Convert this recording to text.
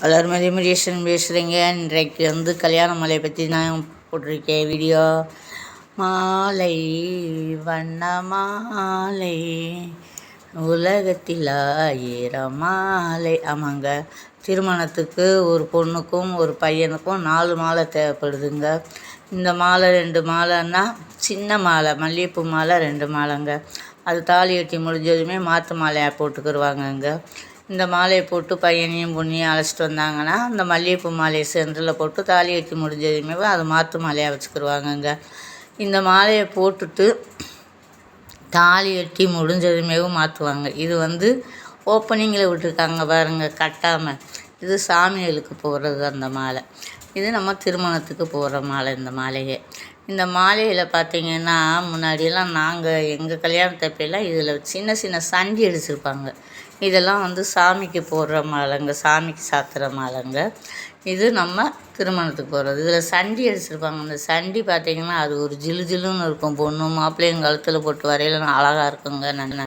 எல்லாரும் மெடிடேஷன் பேசுகிறீங்க. இன்றைக்கு கல்யாண மாலையை பற்றி நான் போட்டிருக்கேன் வீடியோ. மாலை வண்ண மாலை உலகத்தில் 1000 மாலை. ஆமாங்க, திருமணத்துக்கு ஒரு பொண்ணுக்கும் ஒரு பையனுக்கும் 4 மாலை தேவைப்படுதுங்க. இந்த மாலை 2 மாலைன்னா சின்ன மாலை மல்லிகைப்பூ மாலை 2 மாலைங்க. அது தாலி கட்டி முடிஞ்சதுமே மாற்று மாலையாக போட்டுக்கிடுவாங்கங்க. இந்த மாலையை போட்டு பையனையும் பொண்ணையும் அழைச்சிட்டு வந்தாங்கன்னா அந்த மல்லிகைப்பூ மாலையை சென்டரில் போட்டு தாலி கட்டி முடிஞ்சதுமே அது மாற்று மாலையாக வச்சுக்கிடுவாங்கங்க. இந்த மாலையை போட்டுட்டு தாலி கட்டி முடிஞ்சதுமே மாற்றுவாங்க. இது ஓப்பனிங்கில் விட்டுருக்காங்க பாருங்கள், கட்டாமல். இது சாமிகளுக்கு போடுறது அந்த மாலை. இது நம்ம திருமணத்துக்கு போடுற மாலை. இந்த மாலையில் பார்த்திங்கன்னா முன்னாடியெல்லாம் எங்கள் கல்யாணத்தப்பெல்லாம் இதில் சின்ன சின்ன சண்டி அடிச்சிருப்பாங்க. இதெல்லாம் சாமிக்கு போடுற மாலைங்க, சாமிக்கு சாத்துற மாலைங்க. இது நம்ம திருமணத்துக்கு போடுறது. இதில் சண்டி அடிச்சிருப்பாங்க. அந்த சண்டி பார்த்திங்கன்னா அது ஒரு ஜிலு ஜிலுன்னு இருக்கும். பொண்ணு மாப்பிள்ளையும் கழுத்தில் போட்டு வரையில அழகாக இருக்குங்க.